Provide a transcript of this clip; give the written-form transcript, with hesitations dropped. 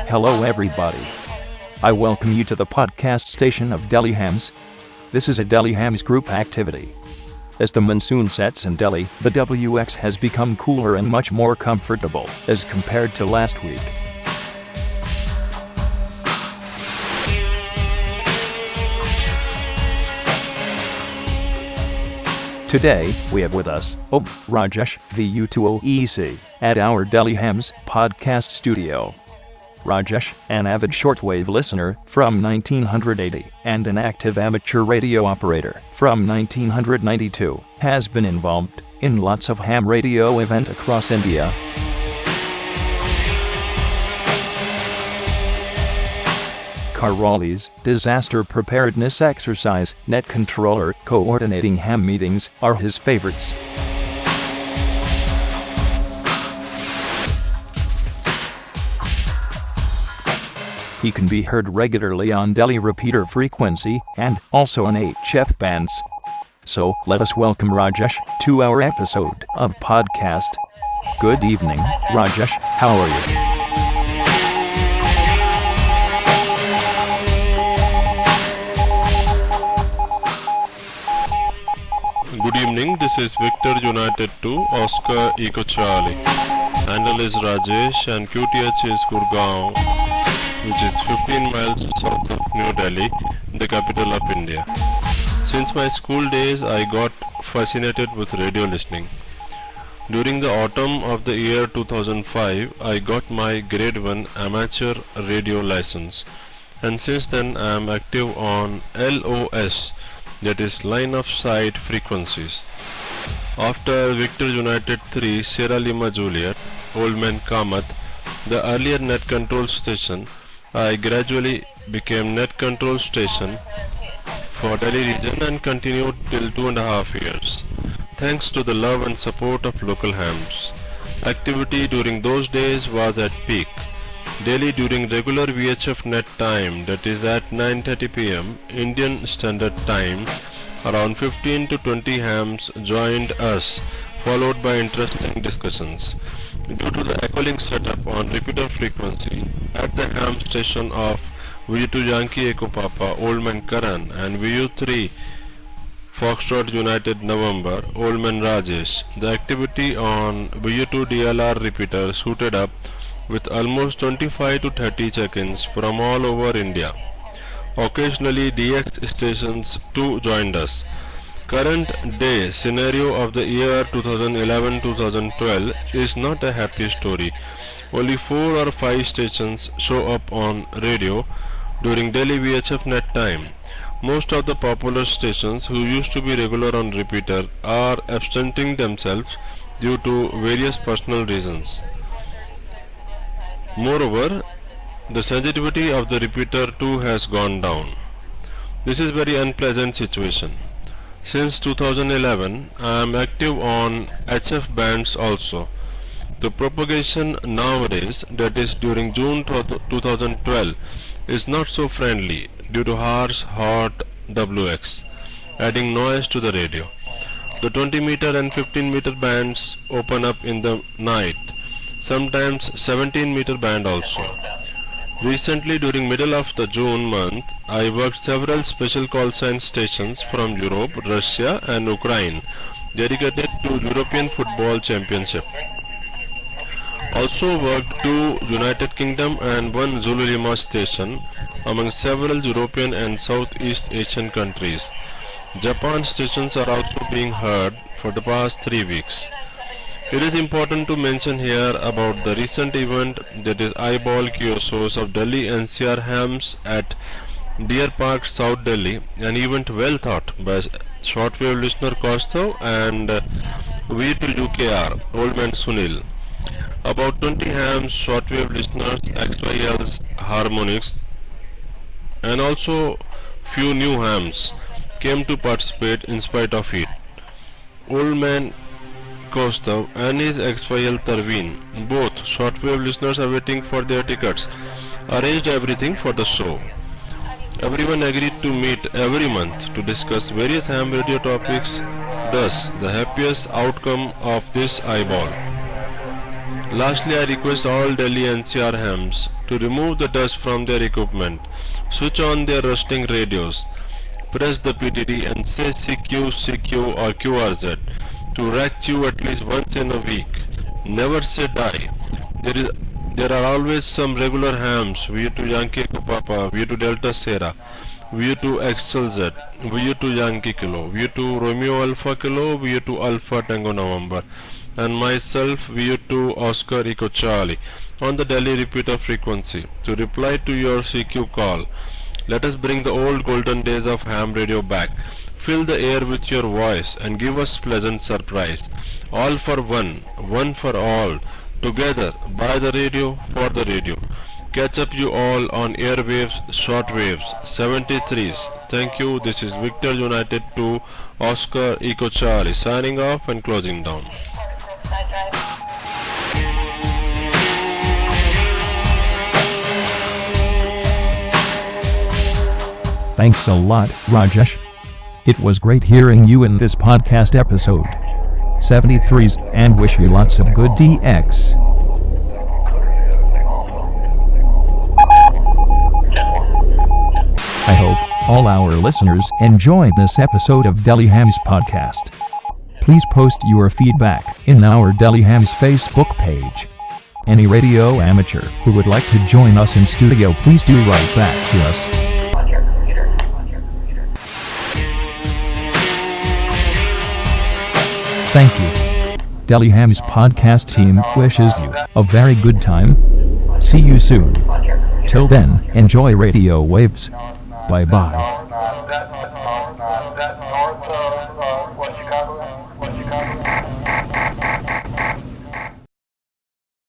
Hello everybody. I welcome you to the podcast station of Delhi Hams. This is a Delhi Hams group activity. As the monsoon sets in Delhi, the WX has become cooler and much more comfortable as compared to last week. Today, we have with us, Rajesh, the U2OEC, at our Delhi Hams podcast studio. Rajesh, an avid shortwave listener from 1980 and an active amateur radio operator from 1992, has been involved in lots of ham radio events across India. Car rallies, disaster preparedness exercise, net controller, coordinating ham meetings are his favorites. He can be heard regularly on Delhi repeater frequency and also on HF bands. So, let us welcome Rajesh to our episode of podcast. Good evening, Rajesh, how are you? Good evening, this is Victor United 2, Oscar Eco Charlie. Handle is Rajesh and QTH is Gurgaon, which is 15 miles south of New Delhi, the capital of India. Since my school days, I got fascinated with radio listening. During the autumn of the year 2005, I got my grade 1 amateur radio license, and since then I am active on LOS, that is line of sight frequencies. After Victor United 3 Sierra Lima Juliet, Old Man Kamath, the earlier net control station, I gradually became net control station for Delhi region and continued till 2.5 years, thanks to the love and support of local hams. Activity during those days was at peak. Daily during regular VHF net time, that is at 9:30 p.m. Indian Standard Time, around 15 to 20 hams joined us, followed by interesting discussions. Due to the echo-link setup on repeater frequency at the ham station of VU2 Yankee Echo Papa Old Man Karan and VU3 Foxtrot United November Old Man Rajesh, the activity on VU2 DLR repeater suited up with almost 25 to 30 check-ins from all over India. Occasionally DX stations too joined us. Current day scenario of the year 2011-2012 is not a happy story. Only 4 or 5 stations show up on radio during daily VHF net time. Most of the popular stations who used to be regular on repeater are absenting themselves due to various personal reasons. Moreover, the sensitivity of the repeater too has gone down. This is very unpleasant situation. Since 2011, I am active on HF bands also. The propagation nowadays, that is during June 2012, is not so friendly due to harsh, hot WX, adding noise to the radio. The 20 meter and 15 meter bands open up in the night, sometimes 17 meter band also. Recently, during middle of the June month, I worked several special call sign stations from Europe, Russia and Ukraine dedicated to European Football Championship. Also worked 2 United Kingdom and 1 Zulu Lima station among several European and Southeast Asian countries. Japan stations are also being heard for the past 3 weeks. It is important to mention here about the recent event, that is eyeball kiosks of Delhi NCR hams at Deer Park, South Delhi, an event well thought by shortwave listener Kaustav and V2 UKR, Old Man Sunil. About 20 hams, shortwave listeners, XYLs, harmonics, and also few new hams came to participate in spite of it. Old Man Kaustav and his XYL Tarveen, both shortwave listeners are waiting for their tickets, arranged everything for the show. Everyone agreed to meet every month to discuss various ham radio topics, thus the happiest outcome of this eyeball. Lastly, I request all Delhi NCR hams to remove the dust from their equipment. Switch on their rusting radios. Press the PTT and say CQ, CQ or QRZ to rack chew at least once in a week. Never say die. There are always some regular hams, V2 Yankee Papa, V2 Delta Sierra, V2 XLZ, V2 Yankee Kilo, V2 Romeo Alpha Kilo, V2 Alpha Tango November, and myself V2 Oscar Echo Charlie on the Delhi repeater frequency to reply to your CQ call. Let us bring the old golden days of ham radio back. Fill the air with your voice and give us pleasant surprise. All for one, one for all. Together, by the radio, for the radio. Catch up you all on airwaves, shortwaves, 73s. Thank you. This is Victor United 2, Oscar Echo Charlie signing off and closing down. Thanks a lot, Rajesh. It was great hearing you in this podcast episode 73s, and wish you lots of good DX. I hope all our listeners enjoyed this episode of Delhi Hams Podcast. Please post your feedback in our Delhi Hams Facebook page. Any radio amateur who would like to join us in studio, please do write back to us. Thank you. Delhi Hams Podcast team wishes you a very good time. See you soon. Till then, enjoy radio waves. Bye bye.